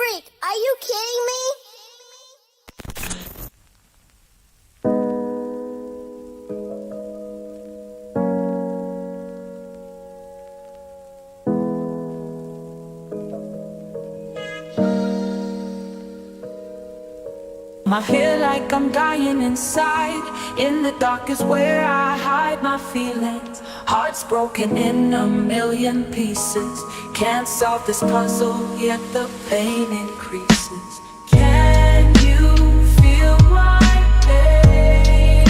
freak! Are you kidding me? I feel like I'm dying inside. In the dark is where I hide my feelings. Heart's broken in a million pieces. Can't solve this puzzle, yet the pain increases. Can you feel my pain?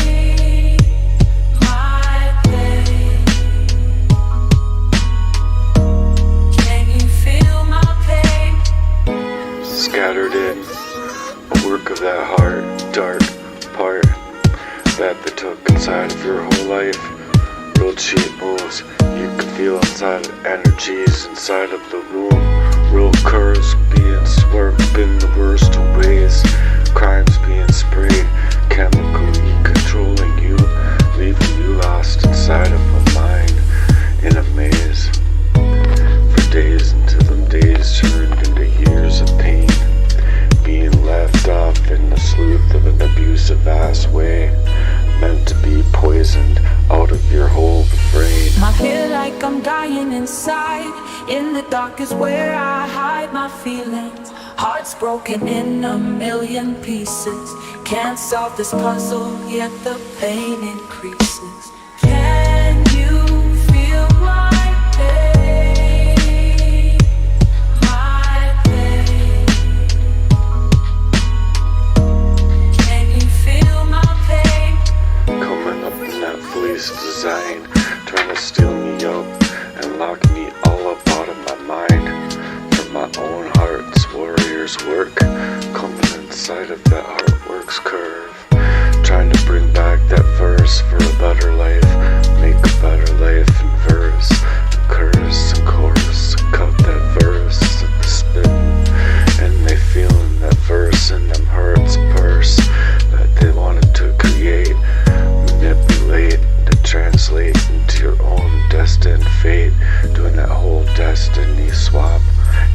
My pain. Can you feel my pain? Scattered in a work of that heart, dark part that they took inside of your whole life. Real cheap moves you can feel inside of energies inside of the room. Real curves being swerved in the worst of ways. Crimes being sprayed, chemically controlling you, leaving you lost inside of a mind in a maze. For days until them days turned into years of pain. Being left off in the sleuth of an abusive ass way, meant to be poisoned out of your whole brain. I feel like I'm dying inside. In the dark is where I hide my feelings. Heart's broken in a million pieces. Can't solve this puzzle, yet the pain increases. Can you feel my pain? My pain. Can you feel my pain? Coming up in that police design, trying to steal me up and lock me all up out of my mind. From my own heart's warrior's work, coming inside of that heartwork's curve, trying to bring back that verse for a better life, make a better life in verse, curse and chorus, cut that verse at the spitting, and they feeling that verse in them heart's purse that they wanted to create, manipulate, to translate into your own destined fate, doing that whole destiny swap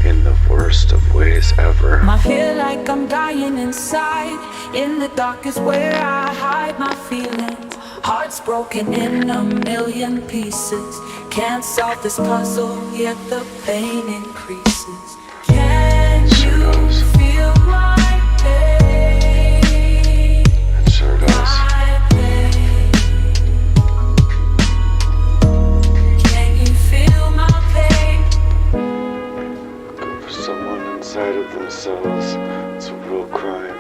in the worst of ways ever. I feel like I'm dying inside. In the dark is where I hide my feelings. Heart's broken in a million pieces. Can't solve this puzzle, yet the pain increases. Can you feel my pain? It sure does. My pain. Can you feel my pain? For someone inside of themselves, it's a real crime.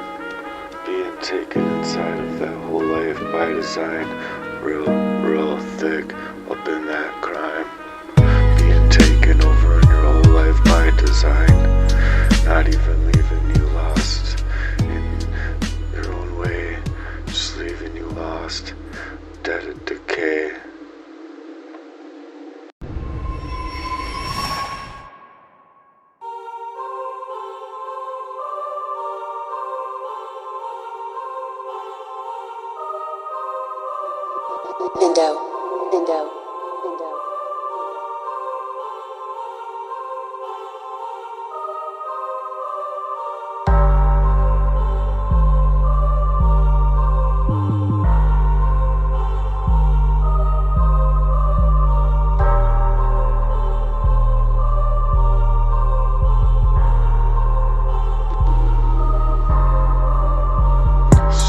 Being taken inside of that whole life by design, real thick up in that crime. Being taken over in your whole life by design, not even leaving you lost in your own way, just leaving you lost, dead of decay. Indo.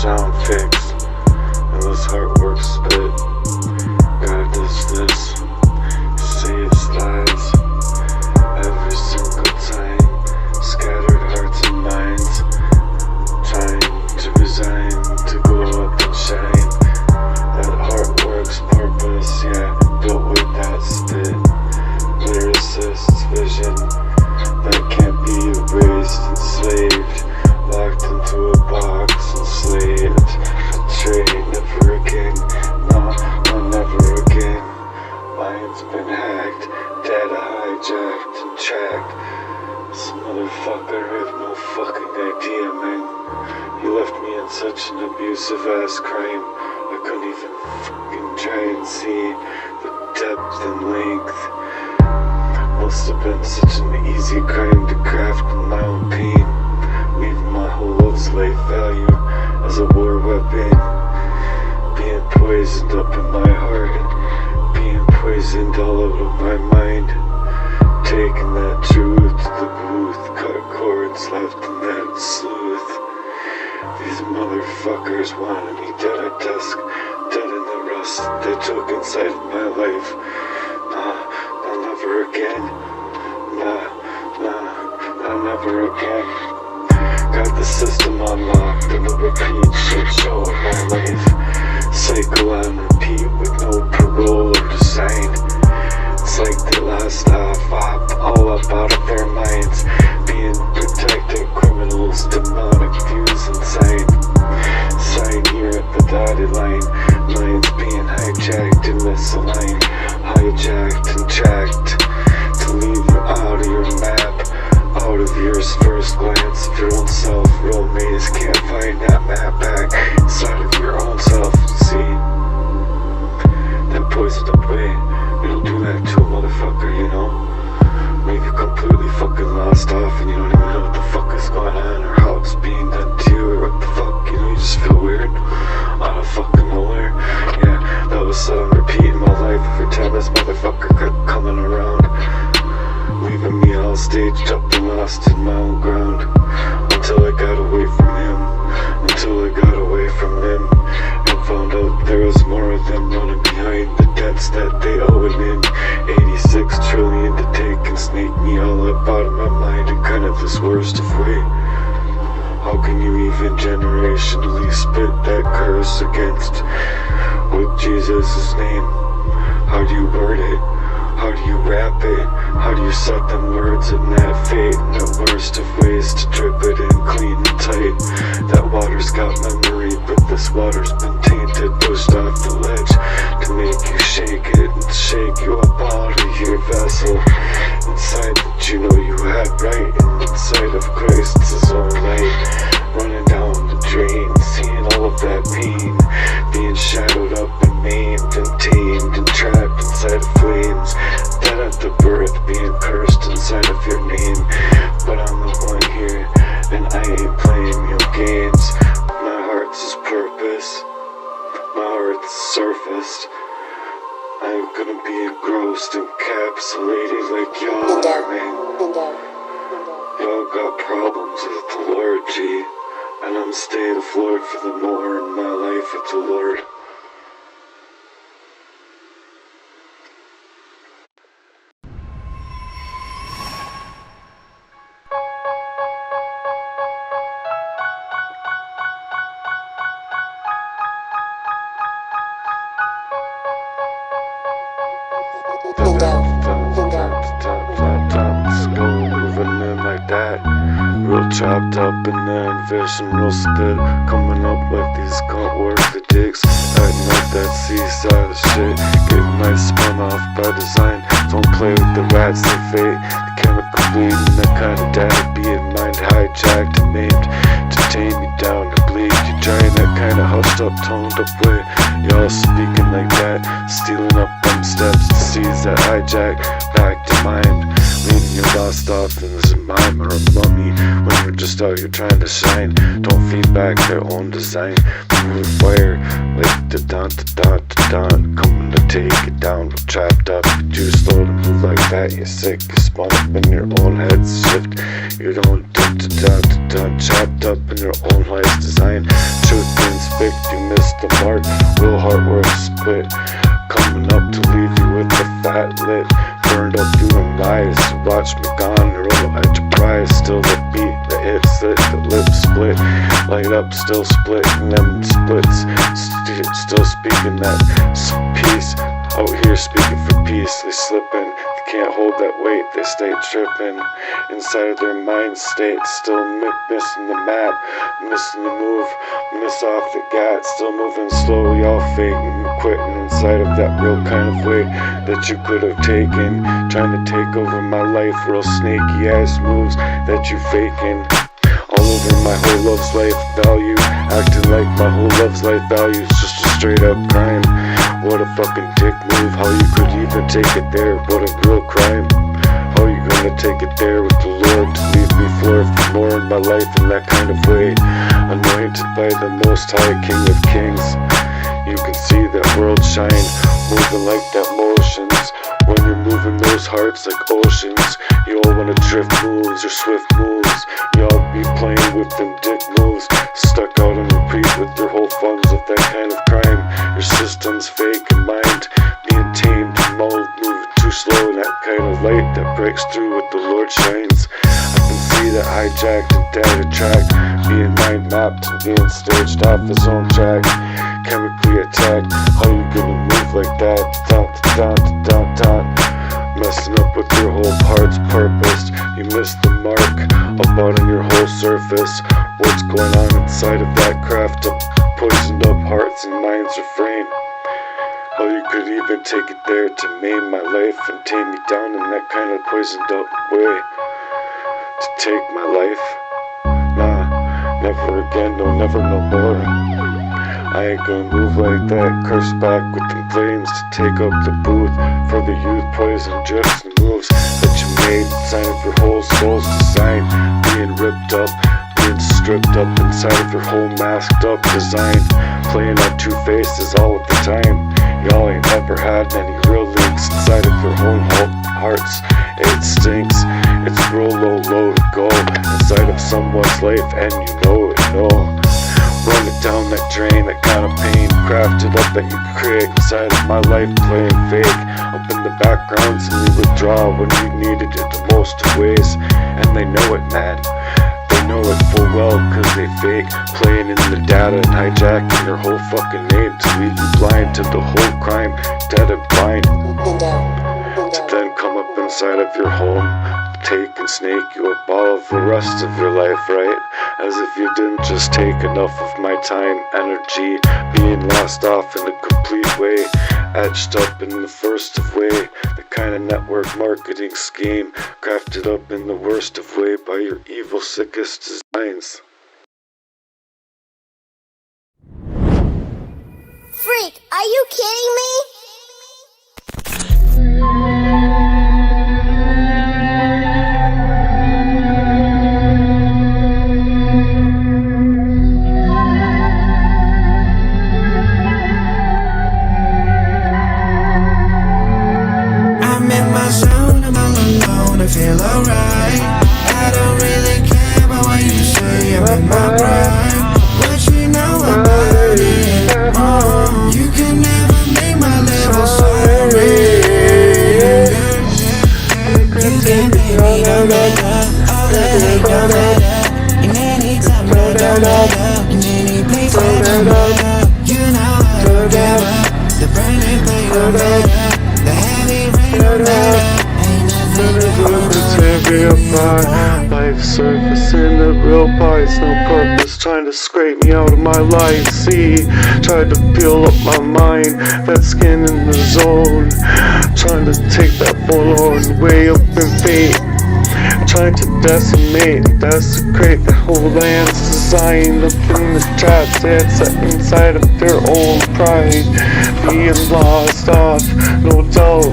Sound fixed, and this heartwork spit. God does this, saves lives every single time. Scattered hearts and minds, trying to resign to go up and shine. That heartwork's purpose, yeah, built with that spit. Lyricist's vision that can't be erased, enslaved, locked into a box, enslaved, betrayed, never again, no, never again. Mind's been hacked, data hijacked and tracked. This motherfucker had no fucking idea, man. He left me in such an abusive ass crime, I couldn't even fucking try and see the depth and length. No must have been such an easy crime to craft in my own pain, leaving my whole love's life value as a war weapon, being poisoned up in my heart, being poisoned all over my mind, taking that truth to the booth, cut cords left in that sleuth. These motherfuckers wanted me dead at dusk, dead in the rust they took inside of my life. Nah, never again. Nah, never again. Got the system unlocked and a repeat shit show in my life. Cycle on repeat with no parole or design. It's like they lost all up out of their minds, being protected criminals, demonic views inside. Sign here at the dotted line, minds being hijacked and misaligned, hijacked and tracked to leave you out of your map, out of yours first glance of your own self. Real maze can't find that map back inside of your own self. See, that poisoned up way, it'll do that to a motherfucker, you know? Leave you completely fucking lost off and you don't even know what the fuck is going on or how it's being done to you or what the fuck, you know, you just feel weird out of fucking nowhere. Yeah, that was said on repeat in my life every time this motherfucker kept coming around, leaving me all staged up and lost in my own ground, until I got away from him, and found out there was more of them running behind the debts that they owing in. 86 trillion to take and sneak me all up out of my mind in kind of this worst of way. How can you even generationally spit that curse against with Jesus' name? How do you word it? How do you rap it? How do you set them words in that fate? In the worst of ways to drip it in clean and tight. That water's got memory, but this water's been tainted, pushed off the ledge to make you shake it and shake you up out of your vessel. Inside that you know you had right, and inside of Christ's own light, running down the drain, seeing all of that pain, being shadowed up and maimed and tamed and trapped inside of flames, dead at the birth, being cursed inside of your name. But I'm the one here, and I ain't playing your games. My heart's purpose, my heart's surfaced. I'm gonna be engrossed, encapsulated like y'all are, man. Y'all got problems with the Lord, G, and I'm staying afloat for the more in my life with the Lord. Moving in like that, real chopped up in the Envision, real spit, coming up like these can't work the dicks, acting like that seaside of shit, getting nice spun off by design. Don't play with the rats, they fade, the chemical bleeding, that kind of data being mind hijacked and named to tame you down to bleed. You trying that kind of hushed up, toned up way, y'all speaking like that, stealing up them steps to seize that hijack back to mind, leaving you lost off in this mime or a mummy when you're just out here trying to shine. Don't feed back their own design, move fire like the dawn, coming to take it down. We're trapped up, you're too slow to move like that. You're sick, you're spun up in your own head's shift. You don't trapped up in your own life's design. Truth being spit, you missed the mark. Real hard work split, coming up to leave you with the fat lit, burned up doing lies. Watch me gone, real enterprise. Still the beat, the hit slit, the lips split, light up, still splitting them splits. Still speaking that peace, out here speaking for peace. They slipping, they can't hold that weight, they stay tripping inside of their mind state. Still missing the map, missing the move, miss off the gat. Still moving slowly, all faking, quitting inside of that real kind of way that you could have taken. Trying to take over my life, real snaky ass moves that you faking. All over my whole love's life value, acting like my whole love's life value is just a straight up crime. What a fucking dick move, how you could even take it there, what a real crime. How wanna take it there with the Lord to leave me floored for more in my life in that kind of way. Anointed by the Most High King of Kings. You can see that world shine, moving like that motions. When you're moving those hearts like oceans, you all wanna drift moves or swift moves. Y'all be playing with them dick moves, stuck out on repeat with your whole funds of that kind of crime. Your system's fake and mind being tamed and mauled, moving too slow in that kind of light that breaks through what the Lord shines. I can see that hijacked and data tracked, being mind mapped and being staged off his own track. Chemically attacked, how you gonna move like that? Messing up with your whole part's purpose. You missed the mark, up out on your whole surface. What's going on inside of that craft of poisoned up hearts and minds or frame? How you could even take it there to maim my life and tame me down in that kind of poisoned up way. To take my life? Nah, never again, no, never no more. I ain't gonna move like that, curse back with them flames to take up the booth for the youth, poison drifts and moves that you made, sign of your whole soul's design, being ripped up, being stripped up inside of your whole masked up design, playing on two faces all of the time. Y'all ain't never had any real links inside of your own hearts. It stinks, it's real low to go inside of someone's life, and you know it, no. Run it down that drain, that kind of pain crafted up that you create inside of my life, playing fake up in the backgrounds, and you withdraw when you needed it the most of ways. And they know it, man, they know it full well, cause they fake, playing in the data and hijacking your whole fucking name to leave you blind to the whole crime, dead and blind. To then come up inside of your home, take and snake you up all of the rest of your life, right? As if you didn't just take enough of my time, energy, being lost off in a complete way, etched up in the first of way, the kind of network marketing scheme, crafted up in the worst of way by your evil, sickest designs. Freak, are you kidding me? I feel alright. I don't really care about what you say. I'm in my prime. What you know about it? You can never make my level sorry. You can make me no matter. All the hate no matter. In any time no matter. In any place no matter. You know I don't give up. The burning play no matter. The heavy rain no matter. Tear me apart, life surfacing the real parts, no purpose, trying to scrape me out of my life. See, tried to peel up my mind, that skin in the zone, trying to take that forlorn way up in fate, trying to decimate, desecrate the whole land's design up in the traps they had set inside of their own pride, being lost off, no doubt.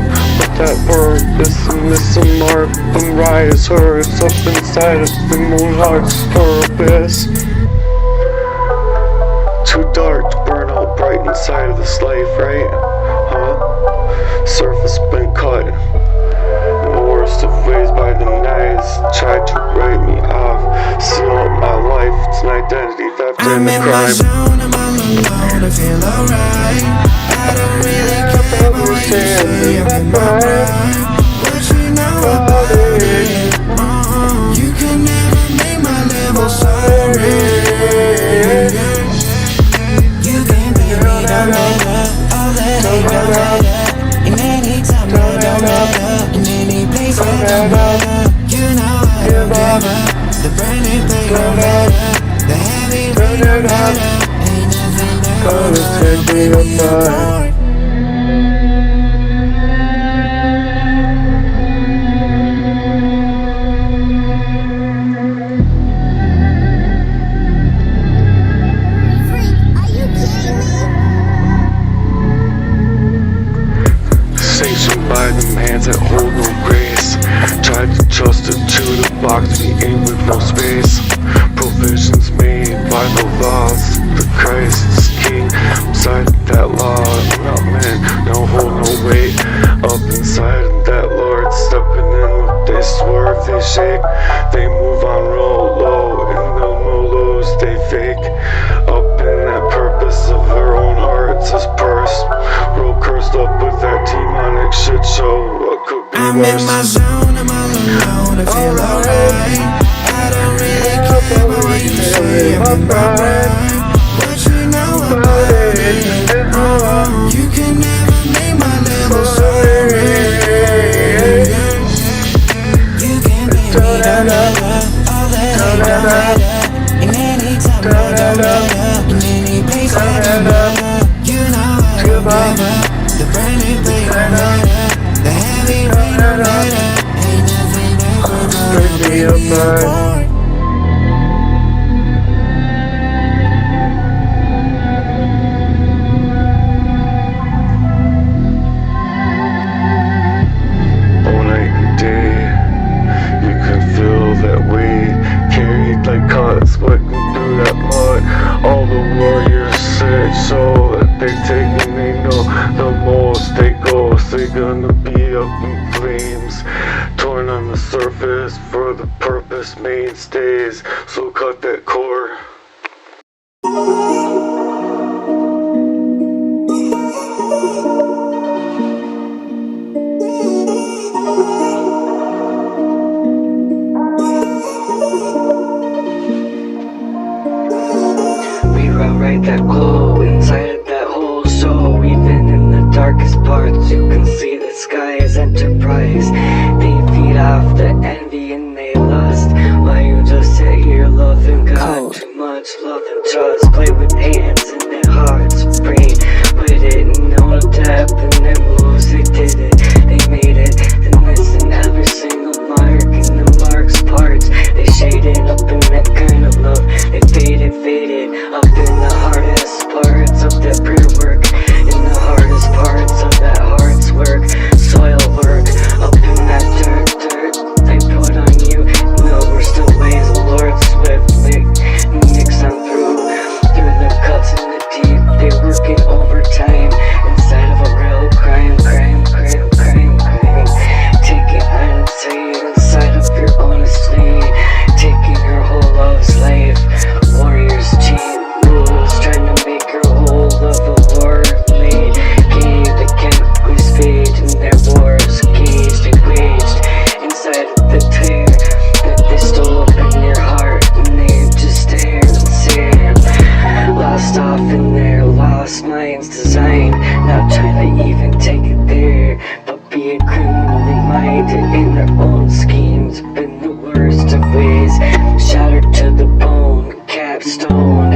That purpose and miss a mark from rise hurts up inside of the moon heart's purpose. Too dark to burn out bright inside of this life, right? Huh? Surface been cut in the worst of ways by the knives. Tried to write me off, seal up my life. It's an identity theft and a crime. I'm in my zone, I'm all alone, I feel alright. I don't really care about what you say. I'm in my prime. What you know about it? You can never make my level sorry. You can be me no matter. All that ain't no matter. In any time no matter. In any place no matter. You know I don't give up. The burning play no matter. The heavy rain no matter. Ain't nothing gonna take me apart. By them hands that hold no grace, tried to choke no space. Provisions made by the laws. The Christ is king inside that law. Not man, no hold no weight. Up inside of that Lord, stepping in with they swerve, they shake. They move on roll low, and the molos they fake. Up in that purpose of their own hearts is purse. Real cursed up with that demonic shit show. What could be I'm worse? in my zone, I'm all alone, I feel alright. I don't really care about what you say, I'm in my prime. But you know about it, you can never make my level sorry. You can make me don't matter, all that ain't don't matter. In any time, no don't matter, in any place, I don't matter. You know I don't matter, the brand new play don't matter. The heavy rain don't matter, ain't nothing ever gonna break me apart. All night and day, you can feel that weight. Carried like cotton sweating through that mud. All the warriors said so that they take and they know the most they go. They gonna be up in flames, torn on the surface for the purpose mainstays. So cut that cord. We rewrite that glow inside of that hole. So even in the darkest parts, you can see the sky is enterprise. They feed off the envy and they lust, while you just sit here loving God. Too much love and trust. Play with hands and their hearts, brain with it, no depth in their moves. They did it, they made it, and listen every single mark in the mark's parts. They shaded up in that kind of love. They faded up in the hardest parts of that prayer work, in the hardest parts of that heart's work, soil work, up in that dirt they put on you. No, we're still ways the Lord swiftly mix on through the cuts and the deep. They working overtime inside of a real crime. Taking and saying inside of your honestly, taking your whole love's life. Warriors cheat rules, trying to make your whole love a worldly game. They can't speed in their wars, caged and waged inside of the tear that they stole up in your heart, and they just stare and stare, lost off in their lost mind's design. Not trying to even take it there, but being criminally minded in their own schemes. Been the worst of ways, shattered to the bone, capstoned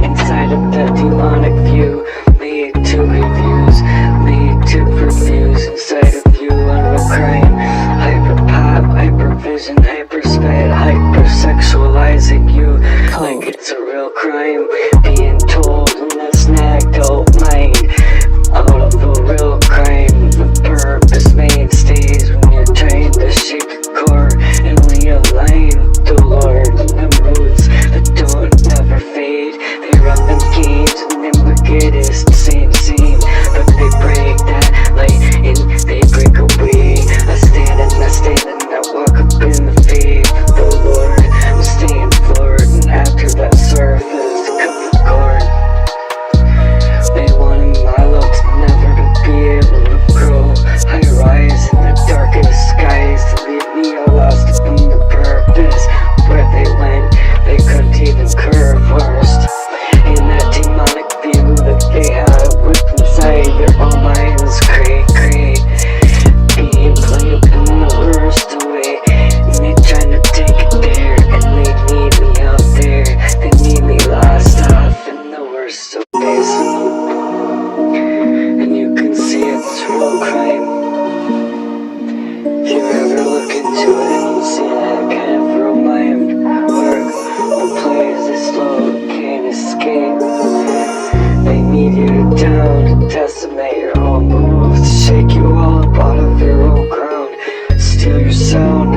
inside of that demonic view. Made to refuse, made to refuse inside of you. Unreal crime, hyper pop, hyper vision, hyper sped, hyper sexualizing you like it's a real crime. Being told in that snagged out mind, out of the real crime. The purpose mainstays when you're trying to shake your core and realign with the Lord. And the roots that don't never fade, they run them games and them wickedest. Same, but they break that light and they break away. I stand and I walk up in the faith of the Lord. I'm staying floored, and after that surface cut the cord. They wanted my love to never to be able to grow. I rise in the darkest skies to leave me all lost in the purpose. Where they went, they couldn't even curve worst. In that demonic view that they had with inside their own minds, cray. Being played in the worst way, and they trying to take it there, and they need me out there. They need me lost off in the worst of ways. And you can see it's real crime. If you ever look into it and you see that kind of real mind work, the players they slow can't escape. They need you down to decimate your own moves, to shake you all up out of your own ground, steal your sound.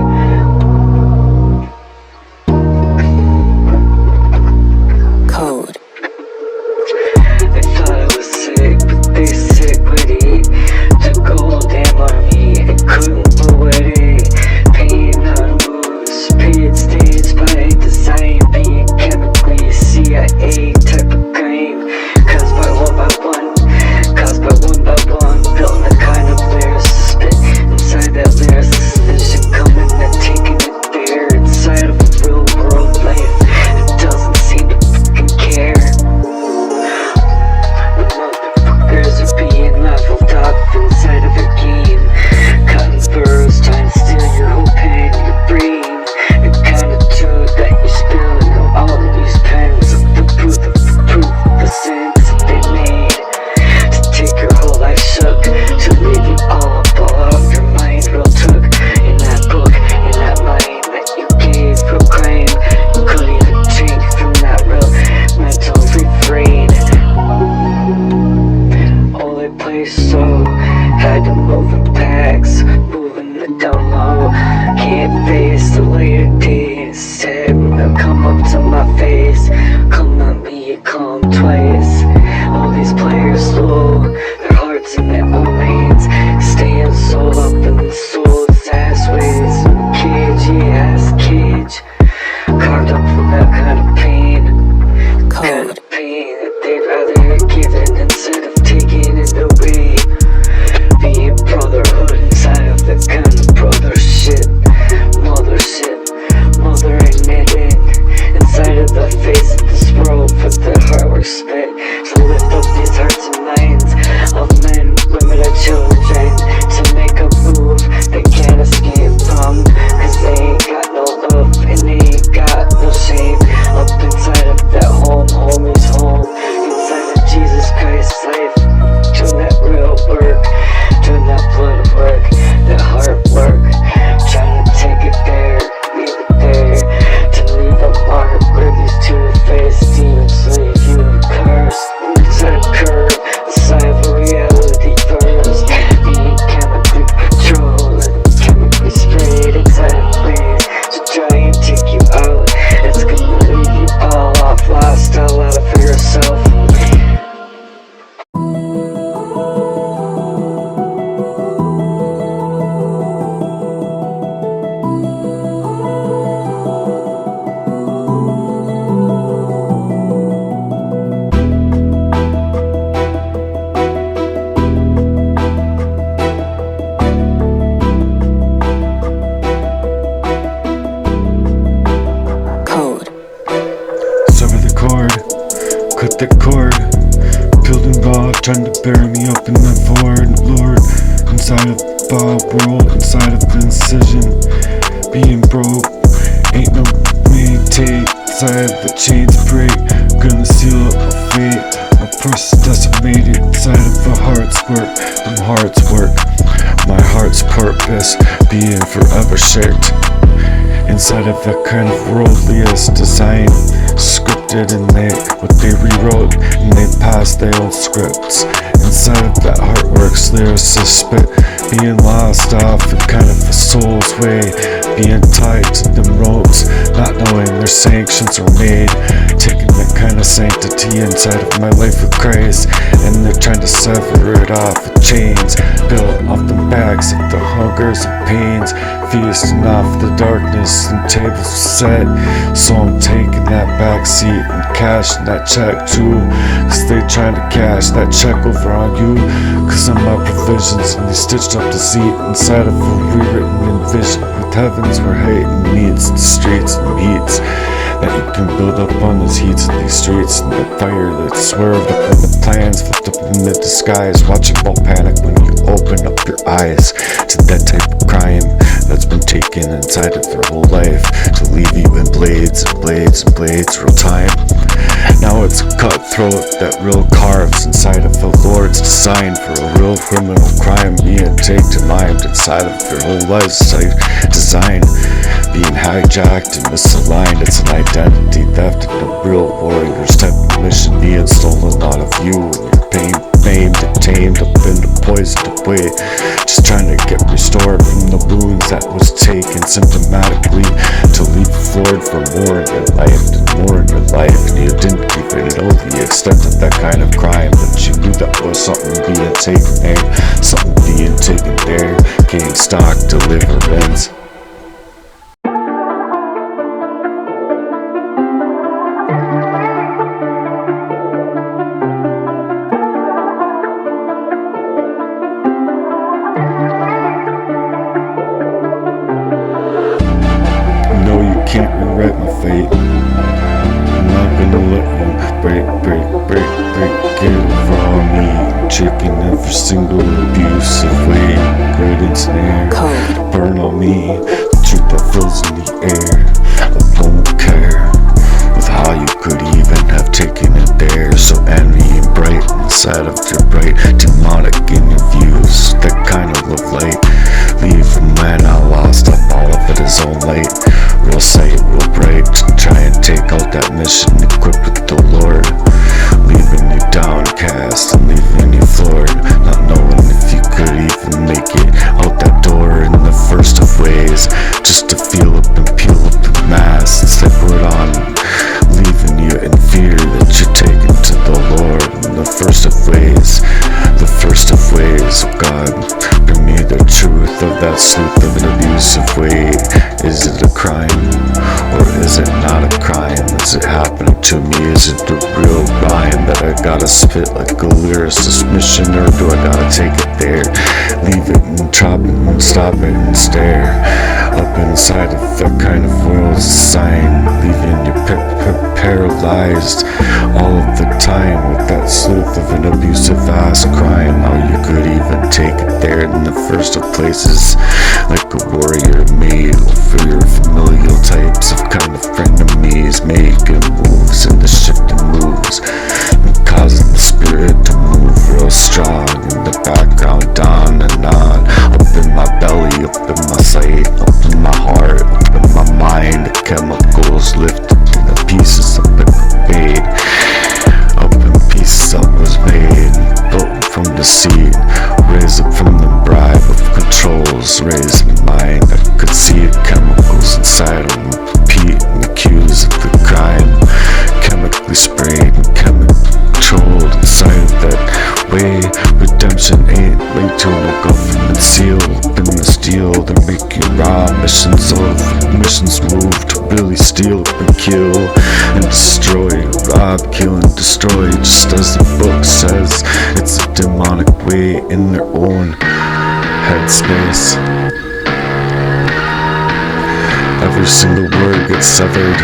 trying to bury me up in the void, Lord. Inside of the world, inside of the incision. Being broke, ain't no meditate. Inside of the chains break, gonna seal up my fate. My purse is decimated inside of the heart's work. Them hearts work, my heart's purpose being forever shaped. Inside of that kind of worldliest design, scripted and what they rewrote and they passed their own scripts. Inside of that heartworks, lyricist spit, being lost off in kind of a soul's way, being tied to them ropes, not knowing their sanctions are made, taking that kind of sanctity inside of my life with Christ, and they're trying to sever it off with chains, built off the backs of the hungers and pains, feasting off the darkness and tables set. So I'm taking that back seat and cashing that check too, cause they trying to cash that check over on you, cause of my provisions, and they stitched up the seat inside of a rewritten envision with heavens where hate meets the streets and meets that you can build up on these heats of these streets, and the fire that swerved up when the plans flipped up in the disguise. Watching all panic when you open up your eyes to that type of crime that's been taken inside of their whole life to leave you in blades and blades and blades real time. Now it's cutthroat that real carves inside of the Lord's design for a real criminal crime being taken mind inside of their whole life's design, being hijacked and misaligned. It's an identity theft and a real warrior's type of mission being stolen out of you, and your pain maimed and tamed up into poisoned away, just trying to get restored from the wounds that was taken symptomatically to leave you floored for more in your life and more in your life, and you didn't even know the extent of that kind of crime, but you knew that was something being taken there, something being taken there, gang stock deliverance. Can't rewrite my fate. I'm not gonna let you break it from me. Chicken every single abusive way. Great ensnare, burn on me. The truth that fills in the air. I won't care with how you could even have taken it there. So envy and bright inside of your bright, demonic in your views. That kind of love light. Leave from when I lost up, all of it is all light. Real sight, real bright, to try and take out that mission equipped with the Lord, leaving you downcast and leaving you floored, not knowing if you could even make it out that door in the first of ways, just to feel up and peel up the masks they put on, leaving you in fear that you're taken to the Lord in the first of ways, the first of ways. Oh God, bring me the truth of that sleuth of an abusive way. Is it a crime, or is it not a crime? Is it happening to me? Is it the real rhyme that I gotta spit like a lyricist mission, or do I gotta take it there, leave it and chop it and stop it and stare up inside of that kind of world's sign, leaving you paralyzed all of the time with that sleuth of an abusive ass crime. How you could even take it there in the first of places, like a warrior made for your familial types of kind of frenemies, making moves and the shifting moves and causing the spirit to move real strong in the background, on and on, up in my belly, up in my sight, up in my heart, up in my mind. The chemicals lifted in the pieces of it made, up in pieces that was made, built from the seed, raised up from the bribe of controls, raised in mind. I could see it, chemicals inside of them, repeat and accused of the crime, chemically sprayed and controlled inside of that way. Redemption ain't linked to no government seal. Up in the steel, they're making raw missions of missions move to really steal up and kill and destroy, rob, kill and destroy, just as the book says. It's a demonic way in their own headspace. Every single word gets severed.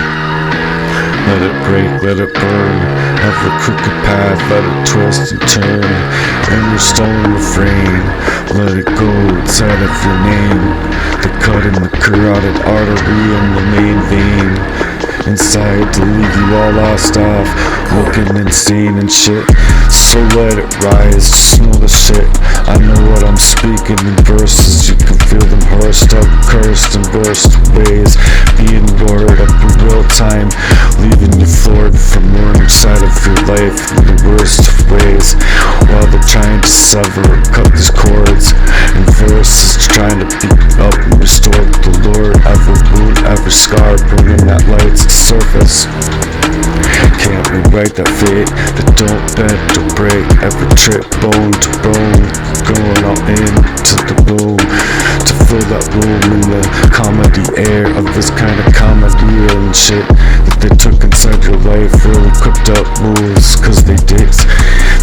Let it break, let it burn. Every crooked path, let it twist and turn. And your stolen refrain, let it go inside of your name. The cut in the carotid artery and the main vein. Inside to leave you all lost off, looking insane and shit. So let it rise, just know the shit. I know what I'm speaking in verses. You can feel them horsed up, cursed and burst ways. Being lured up in real time, leaving you floored from more inside of your life in the worst of ways. While they're trying to sever, cut these cords and verses, trying to beat up and restore the Lord. Every wound, every scar, bringing that light to surface. Can't rewrite that fate that don't bend or break. Every trip, bone to bone, going all into the boom to fill that room in the comedy air of this kind of comedy and shit that they took inside your life. Really cooked up moves, cause they dicks.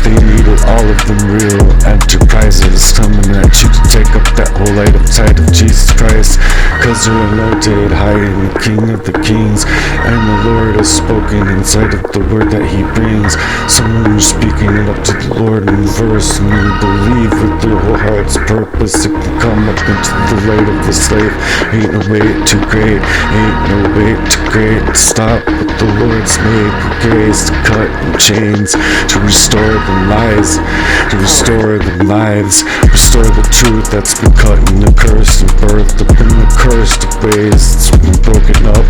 They needed all of them real enterprises coming at you to take up that whole light of tide of Jesus Christ. Cause you're anointed high in the King of the Kings, and the Lord has spoken inside of the word that he brings. So when you're speaking it up to the Lord in verse, and you believe with your whole heart's purpose, it can come up into the light of the slave. Ain't no way too great, ain't no way too great to stop what the Lord's made for grace, to cut and chains, to restore the lies, to restore the lives, restore the truth that's been cut and the cursed and birthed up in the cursed ways. It's been broken up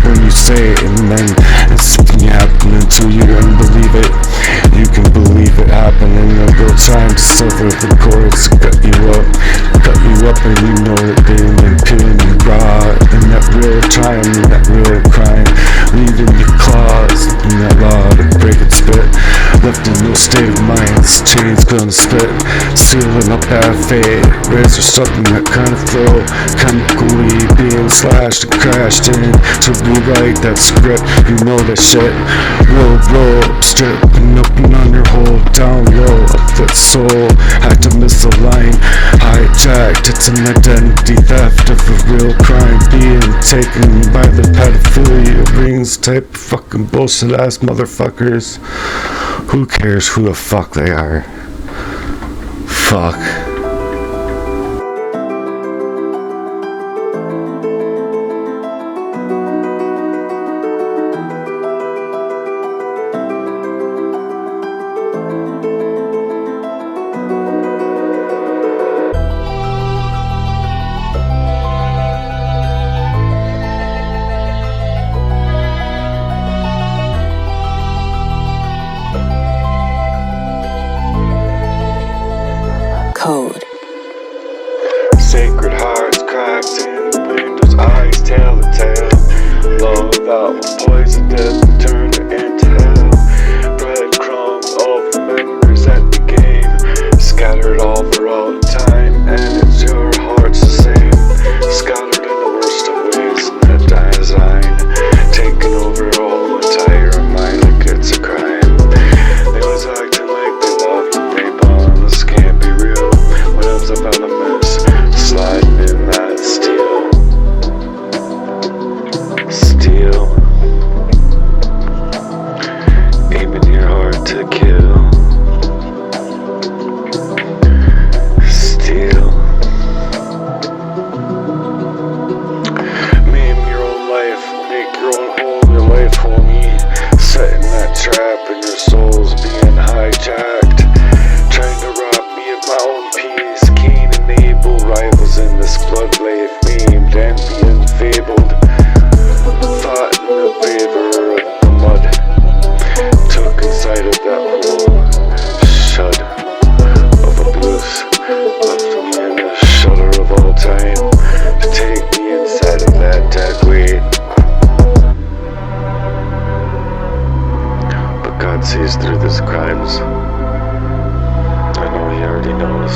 when you say it, and then it's happening until you can believe it. You can believe it happening, and they're trying to sever the cords to cut you up, and you know that they've been peeling you raw in that real time, in that real crime, leaving your claws in that law to break and spit, left in no state of mind. Chains gonna spit, sealing up that fate, razor stuck in that kind of flow, chemically being slashed and crashed in to rewrite that script. You know that shit. Roll up, stripping up and on your hole, down low of that soul. Had to miss a line, hijacked. It's an identity theft of a real crime, being taken by the pedophilia rings type of fucking bullshit ass motherfuckers. Who cares who the fuck they are? Fuck. Code. Sacred hearts cracked in the windows, eyes tell the tale. Love that was poison, death turned it into hell. Breadcrumbs of the memories that became scattered all throughout time, and it's your heart's the same. Scattered in the worst of ways, and that design taking over your whole entire mind like it's a crime. They was acting like they loved me, they bond, this can't be real. When I was about to miss, sliding in that steel, aiming your heart to kill, steal. Maim your own life, make your own hole, your life homie. Setting that trap and your soul's being hijacked, trying to rob me of my own peace. Cain and Abel, rivals in this bloodbath, maimed and being fabled. Fought in the favor of the mud, took inside of that hole, shud of abuse, left me in the shudder of all time, to take me inside of that dead weight. But God sees through these crimes. I know he already knows.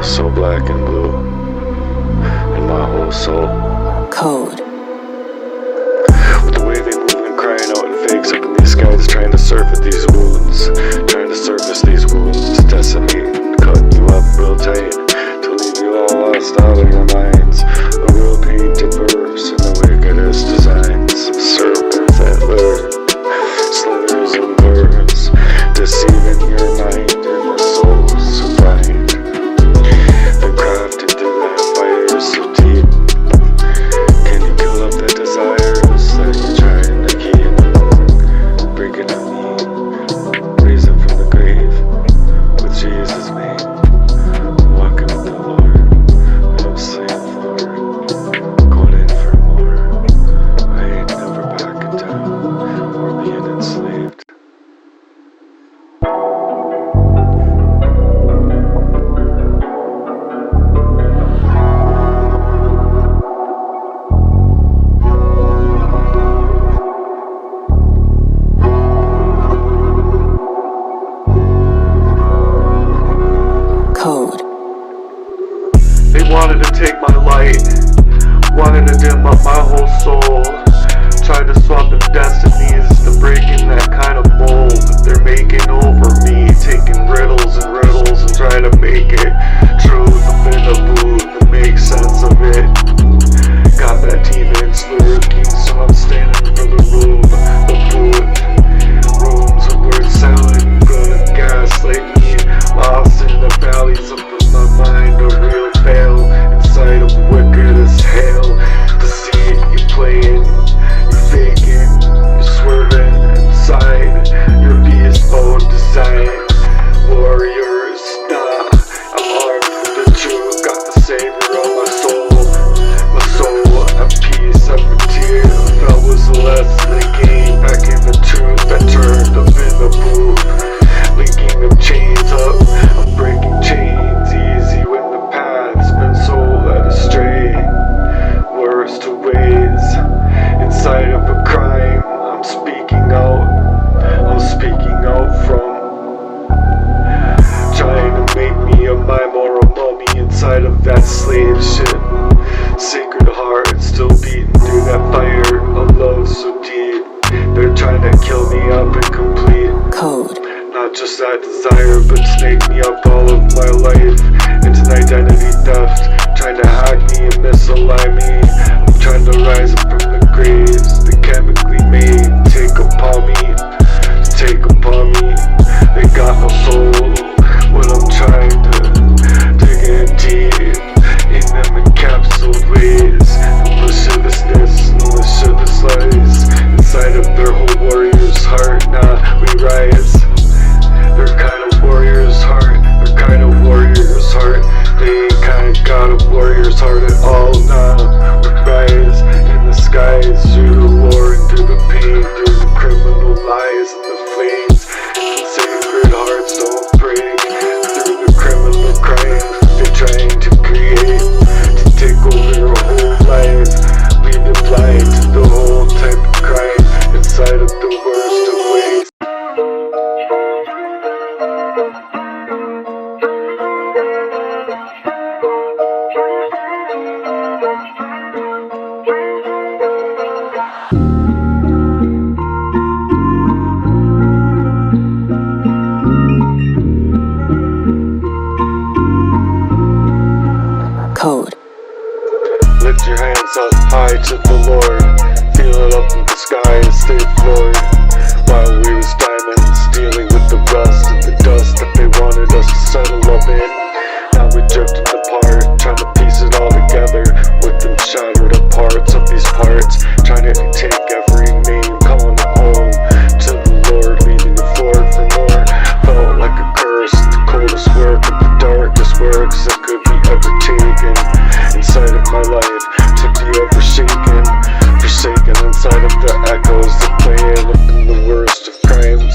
So black and blue in my whole soul. Code. With the way they move and crying out in fakes up in these skies, trying to surface these wounds, to decimate and cut you up real tight, to leave you all lost out of your minds. A real painted verse in the wickedest designs. take my light, wanted to dim up my whole soul. Tried to swap them destinies to breaking that kind of mold. They're making over me, taking riddles and trying to make it truth up in the booth to make sense of it. Got that demons lurking, so I'm standing for the room, the booth. Rooms of words sounding gonna gaslight me, lost in the valleys up in my mind, a real fail inside of wickedest hell. To see you playing, you faking, you swerving inside your beast mode design. Warriors, nah, I'm armed with the truth, got the savior on my soul at peace after tears. That was the lesson they came back in the truth that turned up in the booth, linking them chains up. I'm breaking chains easy when the path's been so led astray. Worst of ways, inside of a crime, I'm speaking out from. Trying to make me a mime or a mummy inside of that slave ship. Sacred heart still beating through that fire of love so deep. They're trying to kill me up and complete. Code. Not just that desire, but snake me up all of my life into an identity theft. Trying to hack me and misalign me. I'm trying to rise up from the graves they chemically made. Take upon me. They got no soul. When I'm trying to dig in deep in them encapsulated ways, the lasciviousness and lascivious lies inside of their whole warrior's heart. Nah, we rise. They're kind of warrior's heart. They ain't kinda got a warrior's heart at all. Nah, we rise in the skies through the war and through the pain, through the criminal lies and the flames. Sacred hearts don't break through the criminal crimes they're trying to create, to take over your whole life, leave it blind to the whole type of crime inside of the worst of ways. Code. Lift your hands up high to the Lord, feel it up in the sky and stay floored. While we was diamonds, dealing with the rust and the dust that they wanted us to settle up in. Now we drifted apart, trying to piece it all together with them shattered up parts of these parts. Trying to take every name, calling it home to the Lord, leaving it forward for more. Felt like a curse, the coldest work of the darkest works that could be ever taken inside of my life, to be ever shaken, forsaken inside of the echoes that playing up in the worst of crimes.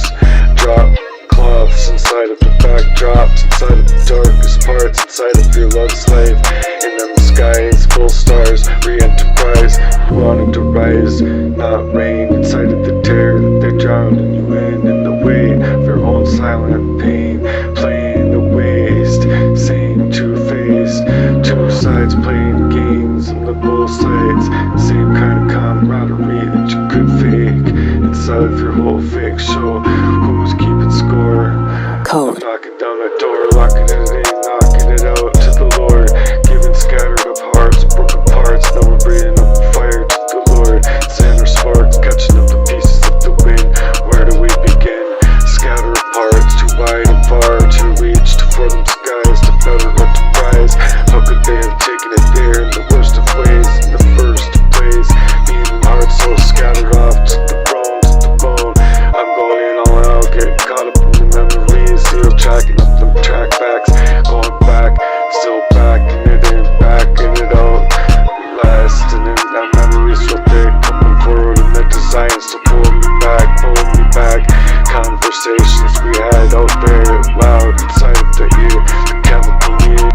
Drop cloths inside of the backdrops, inside of the darkest parts, inside of your love's life. In them skies, full stars, re-enterprise. You wanted to rise, not rain, inside of the tear that they're drowning you in the way of your own silent pain. Playing the waste, saying two-faced, two sides playing games on the both sides. Same kind of camaraderie that you could fake inside of your whole fake show. Who's keeping score? Code. I'm knocking down that door, locking it in, knocking it out to the Lord. Giving scattered up hearts, broken parts. Now we're breathing up fire to the Lord. Sand or sparks, catching up the pieces of the wind. Where do we begin? Scatter apart, too wide and far to reach, to for them skies, to better enterprise. How could they have taken it there in the worst of ways, in the first place? Being hearts so scattered off to the bone. I'm going in all out, getting caught up in the memories, still tracking up them track backs, going back, still backing it out, lasting in that memories so thick, coming forward in that design, still pulling me back. Conversations we had out there loud inside of the ear, the chemical ear.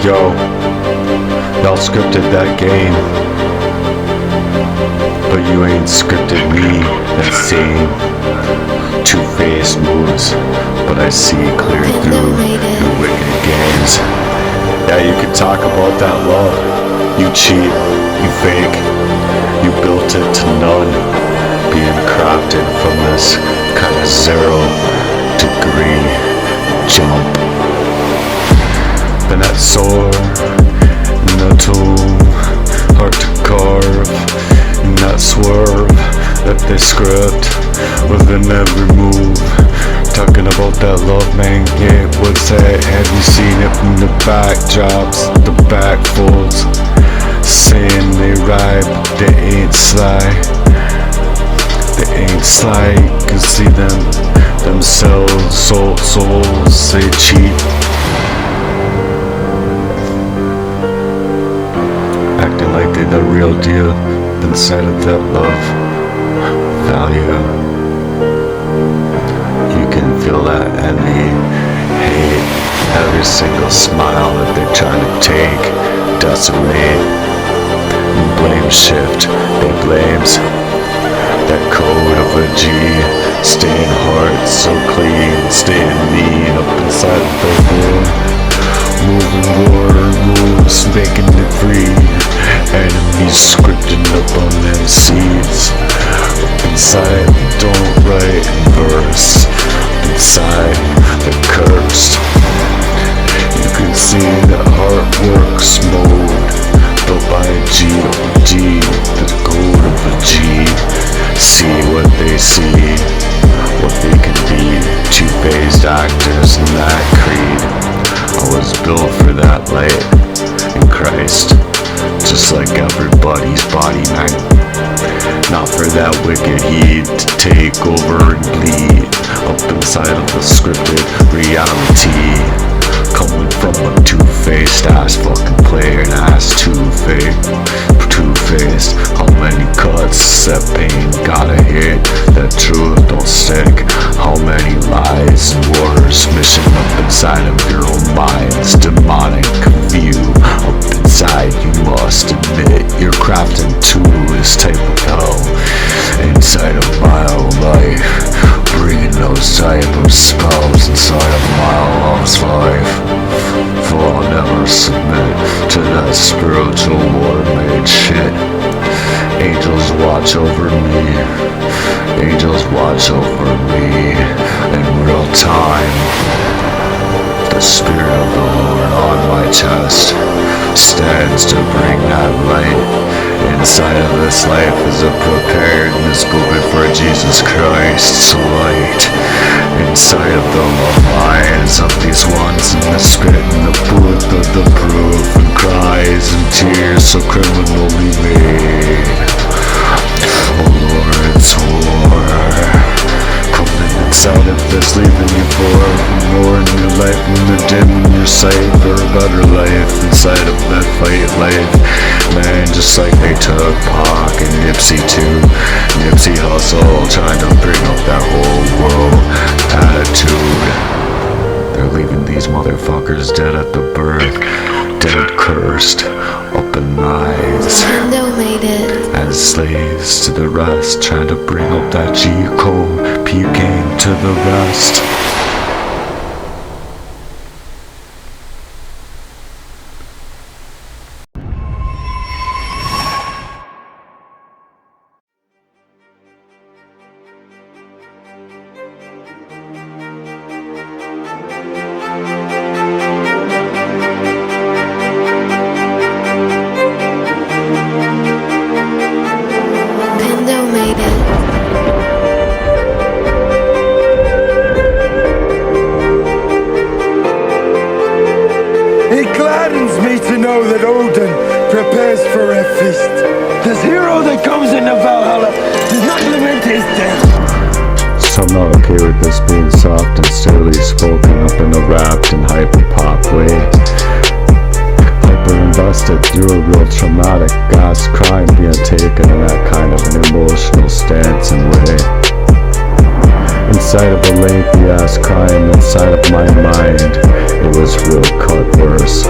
Yo, y'all scripted that game, but you ain't scripted me that scene. two-faced moves, but I see clear through your wicked games. Yeah, you can talk about that love. You cheat, you fake, you built it to none, being crafted from this kind of 0-degree jump. And that sword, and that tool, hard to carve, and that swerve that they script within every move. Talking about that love, man, yeah, what's that? Have you seen it from the backdrops, the back folds? Saying they ride, but they ain't sly. They ain't sly, you can see them themselves, souls, they cheat. Acting like they're the real deal inside of that love value. You can feel that envy, hate, every single smile that they're trying to take, decimate, and blame shift. They blames that code of a G, staying heart so clean, staying mean up inside of the world. Moving war moves, making it free. Enemies scripting up on them seeds. Up inside, don't write in verse. Up inside, they're cursed. You can see the artworks mode, built by a G of a G, the code of a G. See what they see, what they can be. Two-faced actors in that creed. I was built for that light in Christ, just like everybody's body, man. Not for that wicked heat to take over and bleed up inside of the scripted reality. Coming from a two-faced ass fucking player and ass two-faced. How many cuts that pain gotta hit, that truth don't stick. How many lies and wars mission up inside of your own minds. Demonic view up inside, you must admit you're crafting to this type of hell inside of my own life, bringing those type of spells inside of my love's life. For I'll never submit to that spiritual war-made shit. Angels watch over me. Angels watch over me in real time. The Spirit of the Lord on my chest stands to bring that light. Inside of this life is a preparedness movement for Jesus Christ's light. Inside of the love eyes of these ones in the spit and the booth of the proof, and cries and tears so criminally made. Oh Lord, it's war. Coming inside of this, leaving you for more in your life when they're dim in your sight for a better life inside of that fight life. Man, just like they took Pac and Nipsey too. Nipsey Hustle trying to bring up that whole world attitude. They're leaving these motherfuckers dead at the birth, dead cursed, up in knives. As slaves to the rest, trying to bring up that G code, puking to the rest. It gladdens me to know that Odin prepares for a feast. This hero that comes into Valhalla does not lament his death. So I'm not okay with this being soft and stilly spoken up in a wrapped and hyper-pop way. Hyper-invested through a real traumatic gas crime being taken in that kind of an emotional stance and way. Inside of a lengthy ass crime inside of my mind, it was real cut worse.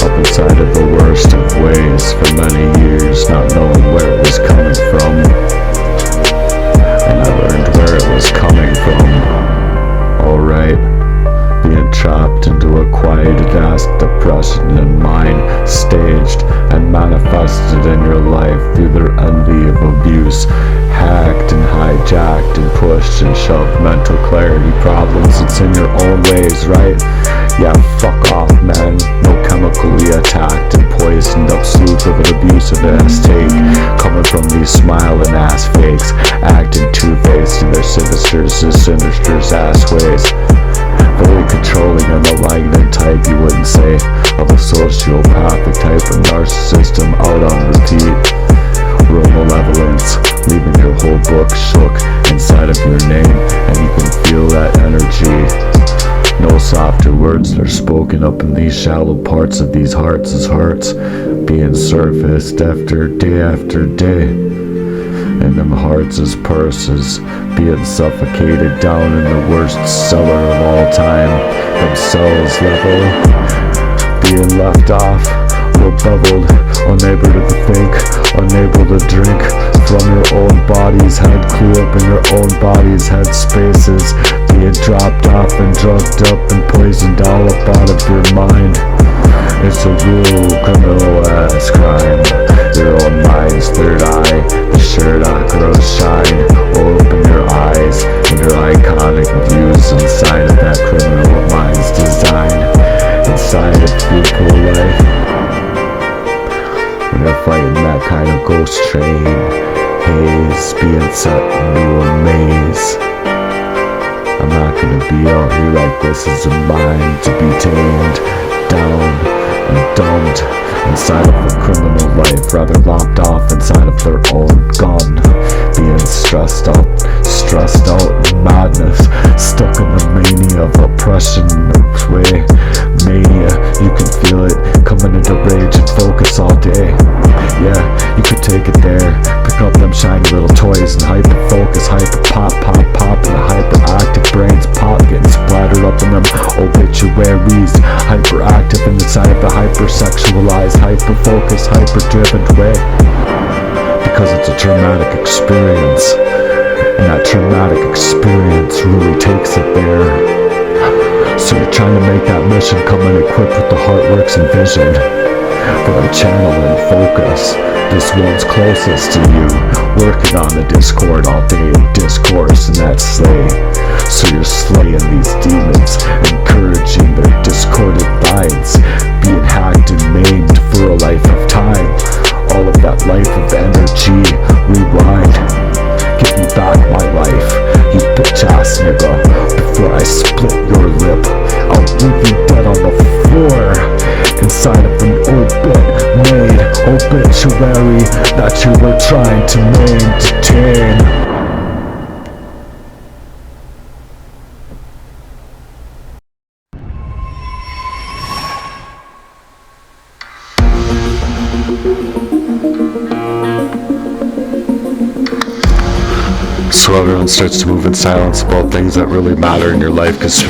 Up inside of the worst of ways for many years, not knowing where it was coming from. And I learned where it was coming from trapped into a quieted-ass depression and mind, staged and manifested in your life through their envy of abuse, hacked and hijacked and pushed and shoved mental clarity problems. It's in your own ways, right? Yeah, fuck off, man. No chemically attacked and poisoned up sleuth of an abusive ass take coming from these smiling ass fakes, acting two-faced in their sinisters and sinister's ass ways. Very controlling and malignant type, you wouldn't say, of a sociopathic type of narcissism out on repeat. Real malevolence, leaving your whole book shook inside of your name, and you can feel that energy. No softer words are spoken up in these shallow parts of these hearts as hearts being surfaced after day, and them hearts as purses being suffocated down in the worst cellar of all time, themselves level, being left off or bubbled, unable to think, unable to drink from your own body's head, clue up in your own body's head spaces, being dropped off and drugged up and poisoned all up out of your mind. It's a real criminal ass crime. Your own mind's third eye, the shirt grows shine. Open your eyes and your iconic views inside of that criminal mind's design, inside of your poor life. When you're fighting that kind of ghost train, haze being set into a maze. I'm not gonna be out here like this as a mind to be tamed down and dumbed inside of a criminal life, rather lopped off inside of their own gun, being stressed out in madness, stuck in the mania of oppression way. Mania, you can feel it coming into rage and focus all day. Yeah, you could take it there, pick up them shiny little toys and hyper-focus, hyper-pop, and the hyperactive brains pop, getting splattered up in them obituaries, hyperactive inside of the hyper-sexualized, hyper-focused, hyper-driven way. Because it's a traumatic experience, and that traumatic experience really takes it there. So you're trying to make that mission come in equipped with the Heartworks and Vision for the channel and focus. This one's closest to you, working on the Discord all day in discourse and that slay. So you're slaying these demons, encouraging their discordant minds, being hacked and maimed for a life of time. All of that life of energy, rewind. Give me back my life, you bitch ass nigga. Before I split your lip, I'll leave you dead on the floor, inside of an made obituary that you were trying to maintain. So everyone starts to move in silence about things that really matter in your life, because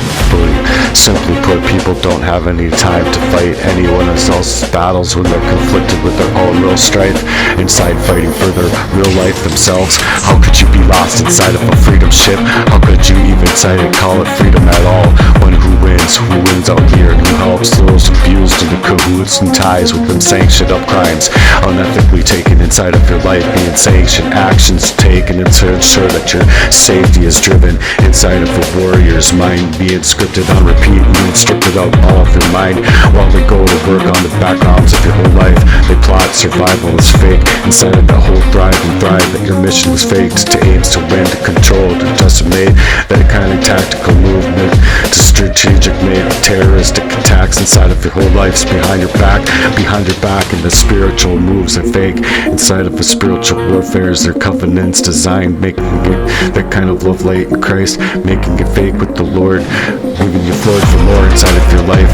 simply put, people don't have any time to fight anyone else's battles when they're conflicted with their own real strife inside, fighting for their real life themselves. How could you be lost inside of a freedom ship? How could you even call it freedom at all, when who wins out here, and who helps those abused in the cahoots and ties with them sanctioned up crimes unethically taken inside of your life, being sanctioned actions taken to ensure that your safety is driven inside of a warrior's mind, being scripted on repeat and being stripped out all of your mind while they go to work on the backgrounds of your whole life. They plot survival is fake inside of that whole thrive that your mission was faked, to aims to win, to control, to decimate, that kind of tactical movement, to strategic made terroristic attacks inside of your whole life's behind your back, and the spiritual moves are fake inside of a spiritual warfare is their covenants designed, making it that kind of love light in Christ, making it fake with the Lord, leaving you floored for more inside of your life,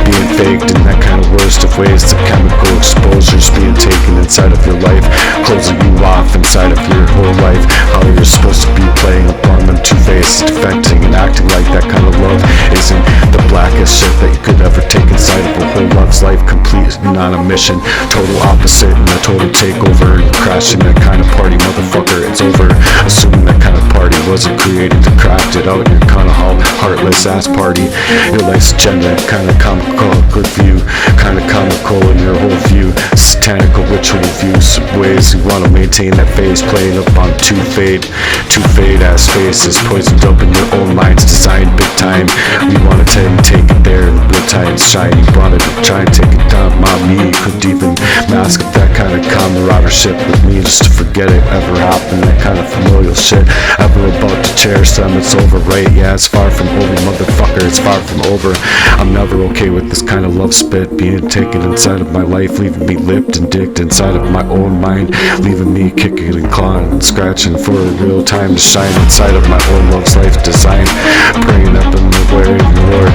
being faked in that kind of worst of ways, the chemical exposures being taken inside of your life, closing you off inside of your whole life, how you're supposed to be playing upon them two-faced, defecting and acting like that kind of love isn't the blackest shit that you could ever take inside of a whole love's life, complete and on a mission. Total opposite and a total takeover. You're crashing that kind of party, motherfucker, it's over. Assuming that kind of party wasn't created to craft it out. You're kinda heartless ass party. Your life's agenda, kinda comical, good view. Kinda comical in your whole view. Satanical ritual views, ways you wanna maintain that phase. Playing up on two fade ass faces. Poisoned up in your own minds, designed big time. We wanna take it there in real time, shiny. Wanted to try and take it down, me couldn't even mask up that kind of camaraderie with me, just to forget it ever happened. That kind of familial shit ever about to cherish them. It's over, right? Yeah, it's far from over, motherfucker, it's far from over. I'm never okay with this kind of love spit being taken inside of my life, leaving me lipped and dicked inside of my own mind, leaving me kicking and clawing and scratching for a real time to shine inside of my own love's life design. Praying up in the way of the Lord,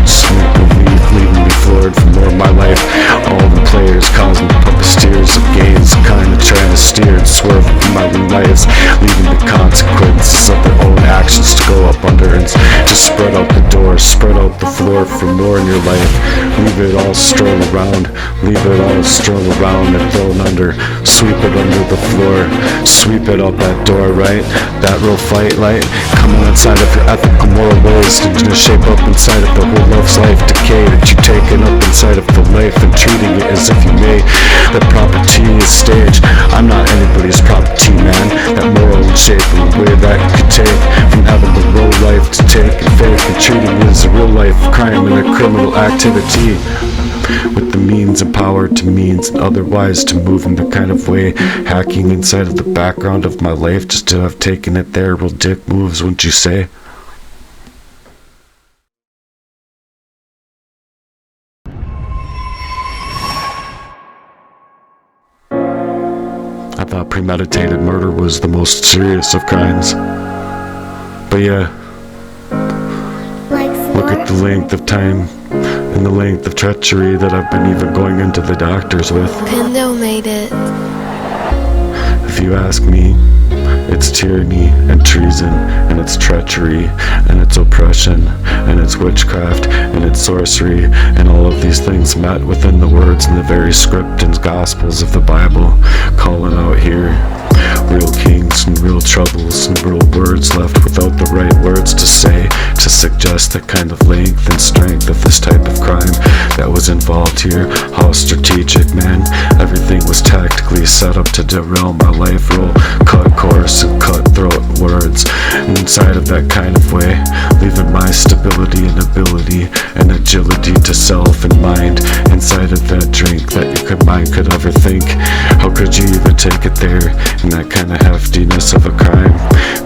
leaving me floored for more of my life. All the players causing puppeteers of games, kind of trying to steer and swerve through my lives, leaving the consequences of their own actions to go up under and just spread out the door, spread out the floor for more in your life. Leave it all strewn around, leave it all strewn around and thrown under. Sweep it under the floor, sweep it out that door, right? That real fight light coming inside of your ethical moral ways, to shape up inside of the whole love's life decay that you're taking up inside of the life and treating it as if you may. The property is stage. I'm not anybody's property, man. That moral and shape and way that you could take from having the real life to take and fake and treating it as a real life crime and a criminal activity. With the means and power to means and otherwise to move in the kind of way, hacking inside of the background of my life just to have taken it there. Real dick moves, wouldn't you say? I thought premeditated murder was the most serious of crimes. But yeah, look at the length of time and the length of treachery that I've been even going into the doctors with. Pindo made it. If you ask me, it's tyranny and treason, and it's treachery, and it's oppression, and it's witchcraft, and it's sorcery, and all of these things met within the words in the very script and gospels of the Bible, calling out here real kings and real troubles and real words left without the right words to say, to suggest the kind of length and strength of this type of crime that was involved here. How strategic, man. Everything was tactically set up to derail my life. Real cut course and cutthroat words inside of that kind of way, leaving my stability and ability and agility to self and mind inside of that drink that your mind could ever think. How could you even take it there in that kind of heftiness of a crime?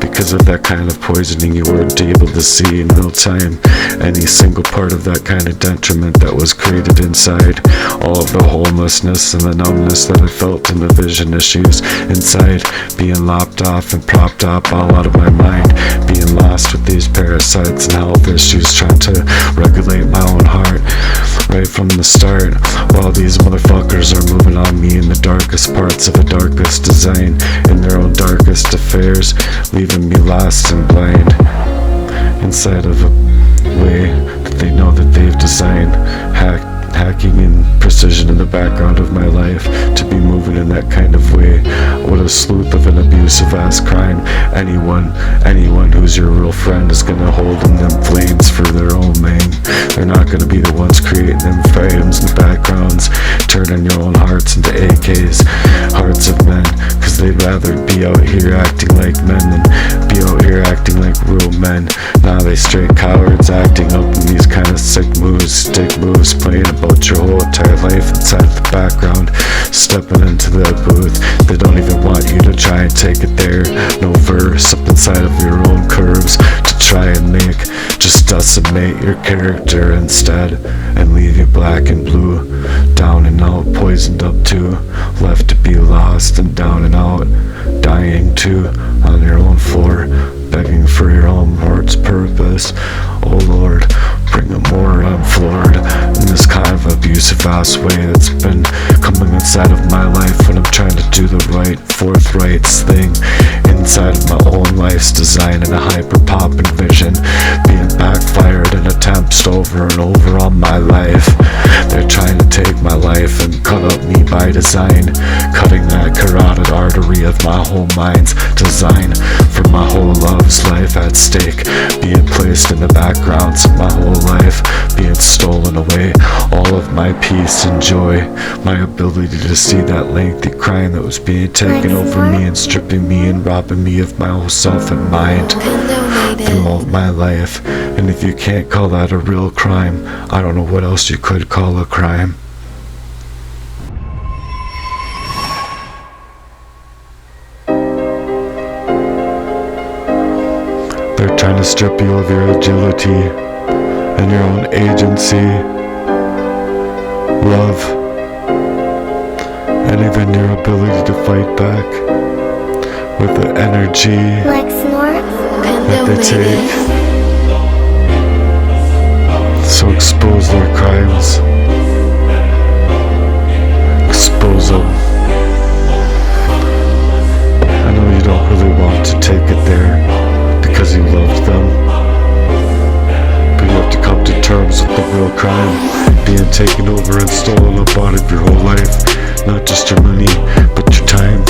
Because of that kind of poisoning, you weren't able to see in real time any single part of that kind of detriment that was created inside. All of the homelessness and the numbness that I felt and the vision issues inside, being lopped off and propped up all out of my mind, being lost with these parasites and health issues, trying to regulate my own heart right from the start, while these motherfuckers are moving on me in the darkest parts of a darkest design, in their own darkest affairs, leaving me lost and blind inside of a way that they know that they've designed, hacking in precision in the background of my life to be moving in that kind of way. What a sleuth of an abusive ass crime. Anyone who's your real friend is gonna hold in them flames for their own main. They're not gonna be the ones creating them frames in the backgrounds, turning your own hearts into AKs, hearts of men, cause they'd rather be out here acting like men than be out here acting like real men. Now they straight cowards acting up in these kind of sick moves, playing about your whole entire life inside the background, stepping into that booth. They don't even want you to try and take it there. No verse up inside of your own curves to try and make, just decimate your character instead and leave you black and blue, down and out, poisoned up too, left to be lost and down and out, dying too on your own floor, begging for your own heart's purpose. Oh Lord, bring it more. I'm floored in this kind of abusive ass way that's been coming inside of my life when I'm trying to do the right, forthright thing inside of my own life's design in a hyper pop envision, being backfired in attempts over and over on my life. They're trying to take my life and cut up me design, cutting that carotid artery of my whole mind's design for my whole love's life at stake, being placed in the backgrounds of my whole life, being stolen away, all of my peace and joy, my ability to see that lengthy crime that was being taken over me and stripping me and robbing me of my whole self and mind through all of my life. And if you can't call that a real crime, I don't know what else you could call a crime. They're trying to strip you of your agility and your own agency, love, and even your ability to fight back with the energy that they take. So expose their crimes. Expose them. I know you don't really want to take it there because you loved them, but you have to come to terms with the real crime being taken over and stolen up out of your whole life. Not just your money, but your time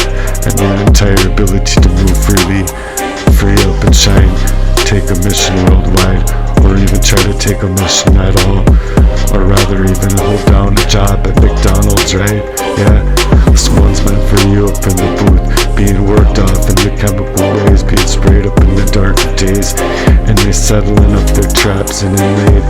and your entire ability to move freely, free up and shine, take a mission worldwide, or even try to take a mission at all, or rather even hold down a job at McDonald's, right? Yeah, this one's meant for you up in the booth, being worked off in the chemical ways, being sprayed up in the dark days, and they settling up their traps and inlaid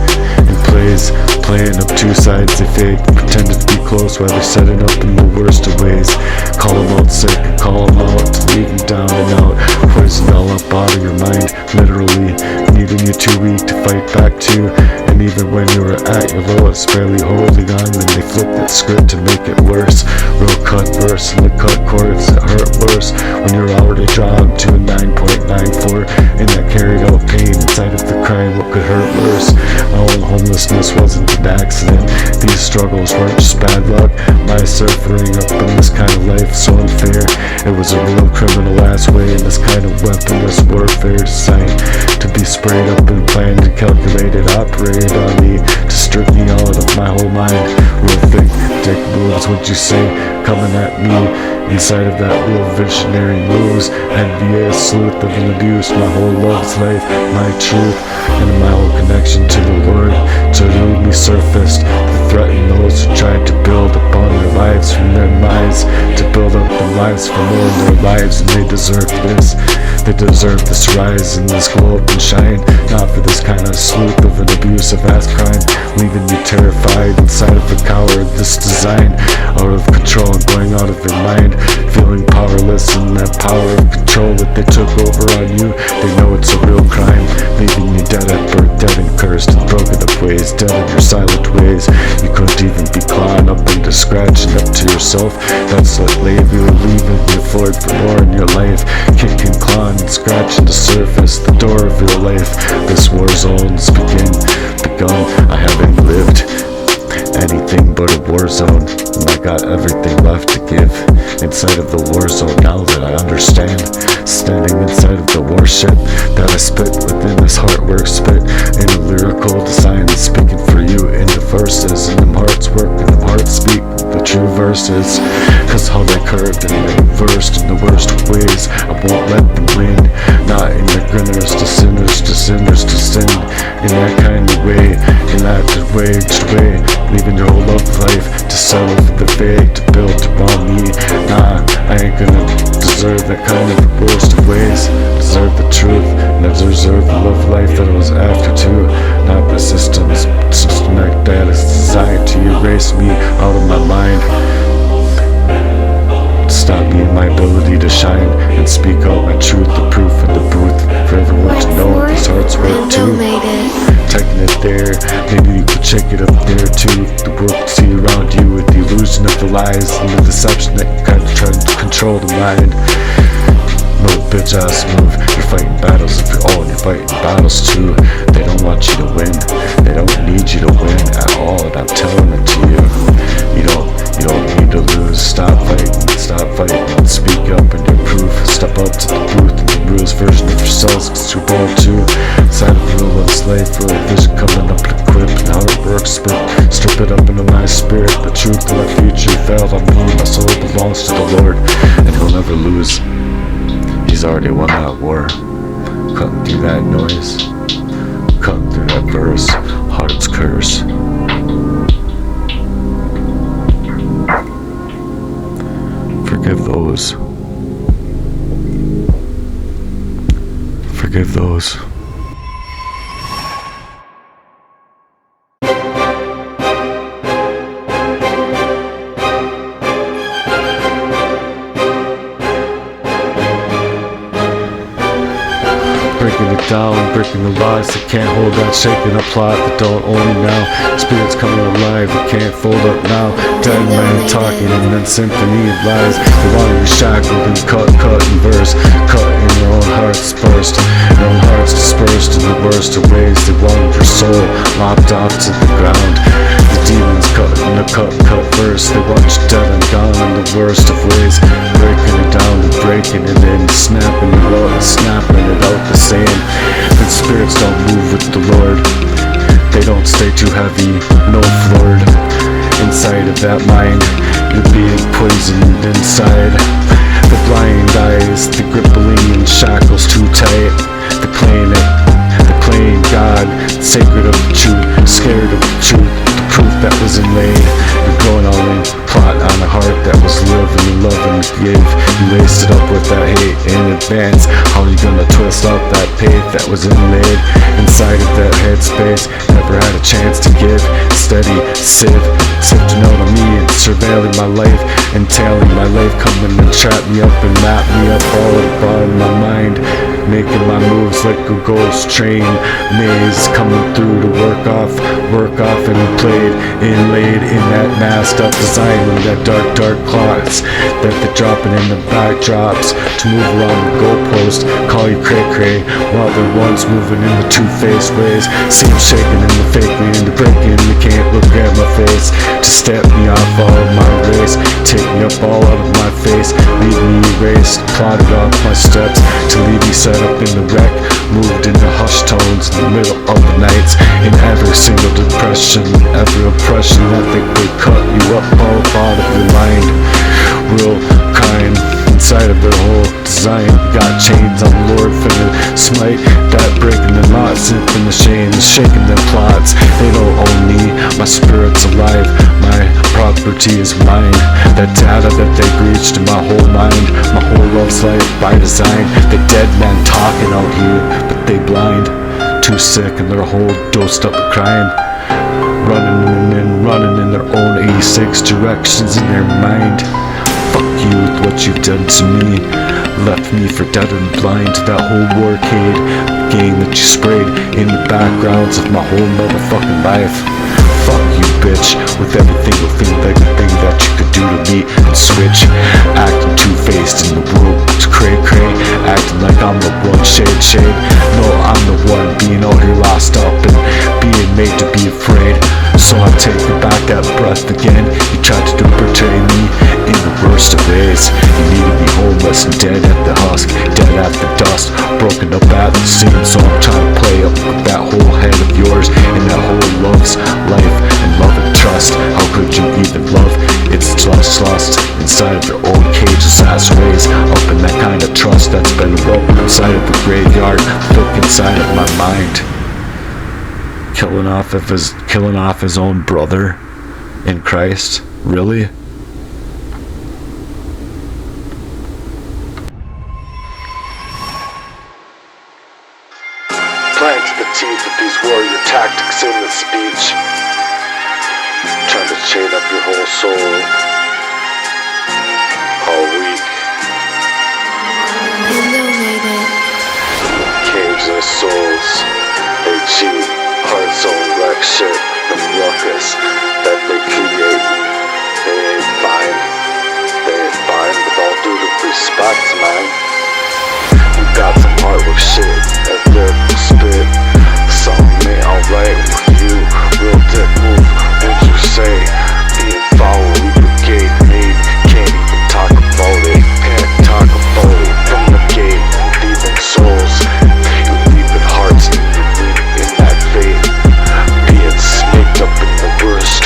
in plays, playing up two sides they fake, pretending to be close while they're setting up in the worst of ways. Call them out sick, call them out to leave them down and out, poisoned all up out of your mind, literally needing you too weak to fight back to. And even when you were at your lowest, barely holding on, then they flip that script to make it worse. Real cut verse and the cut chords that hurt worse when you're already drawn to a 9.94, and that carried out pain inside of the crime. What could hurt worse? My own homelessness wasn't an accident. These struggles weren't just bad luck. My suffering up in this kind of life so unfair. It was a real criminal ass way in this kind of weaponless warfare designed to be sprayed up and planned and calculated, operated on me to strip me out of my whole mind. Real thick dick moves, what you say, coming at me inside of that real visionary moves. Envious sleuth of an abuse, my whole love's life, my truth, and my whole connection to the Lord, to elude me surfaced, to threaten those who tried to build upon their lives from their minds, to build up their lives for more in their lives, and they deserve this. They deserve this rise and this glow up and shine, not for this kind of sleuth of an abusive ass crime, leaving you terrified inside of a coward. This design out of control and going out of your mind, feeling powerless in that power of control that they took over on you. They know it's a real crime, leaving you dead at birth, dead and cursed and broken up ways, dead in your silent ways. You couldn't even be clawing up into scratching up to yourself. That's what leave you, leaving you forward for more in your life, kicking, clawing and scratching to surface the door of your life. This war zone's begun. I haven't lived anything but a war zone, and I got everything left to give inside of the war zone now that I understand. Standing inside of the warship that I spit within this heartwork, spit in a lyrical design that's speaking for you in the verses, and them hearts work and them hearts speak the true verses. Cause how they curved and they versed in the worst of ways, I won't let them win. Not in the grinners to sinners to sinners to sin, in that kind of way, in that waged way, leaving your whole love life to settle for the fake, to build around me. Nah, I ain't gonna deserve that kind of worst of ways. Deserve the truth, and I deserve the love life that I was after too. Not the systematic that is designed to erase me out of my mind, stop me in my ability to shine and speak out my truth, the proof and the booth for everyone to know these hearts work too. Taking it there, maybe you could check it up there too. The world to see around you with the illusion of the lies and the deception that you kind of try to control the mind. No bitch ass move, you're fighting battles of your own, you're fighting battles too. They don't want you to win, they don't need you to win at all, and I'm telling it to you. You don't need to lose. Stop fighting, and speak up in your proof. Step up to the booth and the realest version of yourselves, cause you're born too. Inside of your love's life for a vision coming up to equip and how it works, but Strip it up into my spirit, the truth of my future failed on me. My soul belongs to the Lord, and he'll never lose. He's already won that war. Cutting through that noise, cutting through that verse, heart's curse. Forgive those. Forgive those. Breaking it down, breaking the lies that can't hold out, shaking a plot that don't own me now. Spirits coming alive that can't fold up now. Dead man talking and then symphony of lies. They want you shackled and cut and verse. Cut in your own hearts burst, your own hearts dispersed in the worst of ways. They want your soul lopped off to the ground. The demons cut in a cut verse. They want you dead and gone in the worst of ways. Breaking it down and breaking it in, snapping it out and snapping it out the same. And spirits don't move with the Lord. They don't stay too heavy, no floored. Inside of that mind, you're being poisoned inside. The blind eyes, the crippling shackles too tight. The playing God, sacred of the truth, scared of the truth, the proof that was inlaid. You're going all in, plot on a heart that was living and loving to give. You laced it up with that hate in advance. How you gonna twist up that faith that was inlaid inside of that headspace? Never had a chance to give. Steady, sifting out on me and surveilling my life, entailing my life, coming and trap me up and map me up all about my mind. Making my moves like a ghost train maze, coming through to work off and played, inlaid in that masked up design with that dark clots that they're dropping in the backdrops to move around the goalpost, call you cray while they're once moving in the two-faced ways. See them shaking in the fake me and the breaking, you can't look at my face to step me off all of my race, take me up all out of my face, leave me erased, plotted off my steps to leave me set up in the wreck, moved into hushed tones in the middle of the nights, in every single depression, every oppression that they could cut you up all out of your mind. Real kind inside of their whole design. Got chains on the Lord for the smite, that breaking the knots, zipping the chains, shaking them plots. They don't own me, my spirit's alive, my property is mine. That data that they breached in my whole mind, my whole love's life by design. The dead men talking out here, but they blind, too sick and their whole dosed up with crime. Running in their own 86 directions in their mind. Fuck you with what you've done to me. Left me for dead and blind to that whole warcade game that you sprayed in the backgrounds of my whole motherfucking life. Fuck you, bitch, with every single thing that you could do to me and switch. Acting two-faced in the world, it's cray, acting like I'm the one shade. No, I'm the one being out here lost up and being made to be afraid. So I take back that breath again. You tried to betray me in the worst of ways. You need to be homeless and dead at the husk, dead at the dust, broken up at the seams. So I'm trying to play up with that whole head of yours and that whole love's life and love and trust. How could you even love? It's lost inside of your own cage's ass ways. Up in that kind of trust that's been broken inside of the graveyard, look inside of my mind. Killing off his own brother in Christ, really? Planted the teeth of these warrior tactics in the speech, trying to chain up your whole soul, all weak. Caves their souls, they cheat, heart's own wreck shit, the ruckus that they create. They ain't fine with all due respect, man. You got some artwork shit, that lyrical spit. Something ain't alright with you. Real dick move, would you say? Being foul, we brigade made. Can't even talk about it. Can't talk about it. From the gate, leaving souls. You're leaving hearts and you're leaving in that fate. Being snaked up in the worst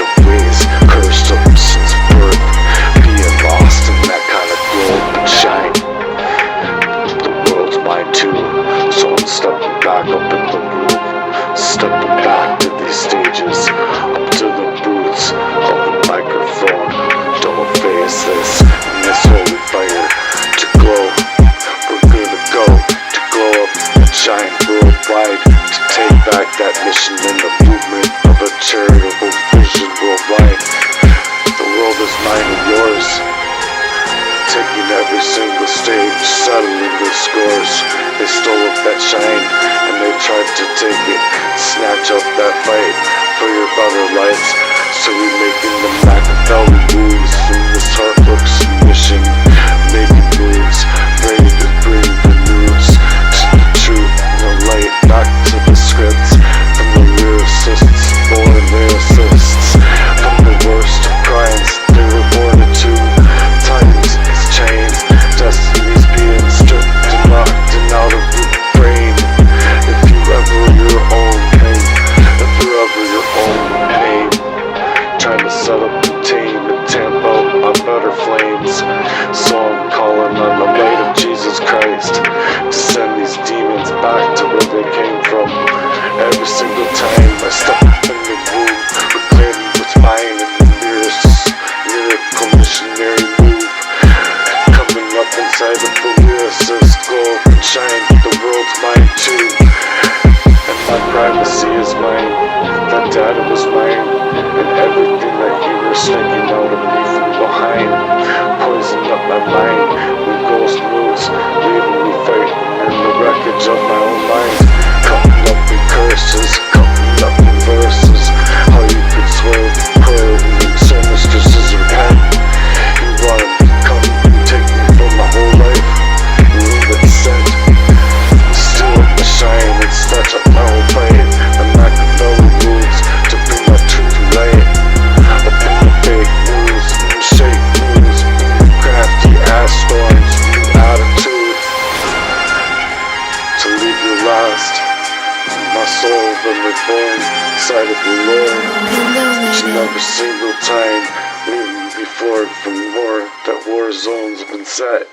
was mine and yours. Taking every single stage, settling the scores. They stole up that shine, and they tried to take it. Snatch up that fight for your better lives. So we making the Makavelli moves from this heart work submission. Making moves, ready to bring the news to the truth and the light, back to the scripts. From the lyricists, born lyricists. From the worst of crimes, they were born into. Times is changed, destiny's being stripped and knocked and out of your brain. If you ever your own pain, if you're ever your own pain. Trying to set up and tame and tamp out my better flames. So I'm calling on the might of Jesus Christ to send these demons back to where they came from. Every single time I step up in the room, reclaiming what's mine in the lyrical missionary move. Coming up inside of the lyricist, glow up and shine, the world's mine too. And my privacy is mine, that data was mine, and everything that you were snaking out of me from behind. Poisoned up my mind with ghost moves, leaving me fighting in the wreckage of my own mind. Cutting up in curses, cutting up in verses. How you could swerve, curve, and so mistress is repent. You wanted to come and take me from my whole life, leave it sent. Steal up my shine and snatch up my whole fight. The Makavelli moves to bring my truth to light. Up in the fake news, shake news, crafty ass storms, new attitude. To leave you lost, my soul been reborn, sight of the Lord. Each and every single time, leaving me forward from more, that war zones have been set.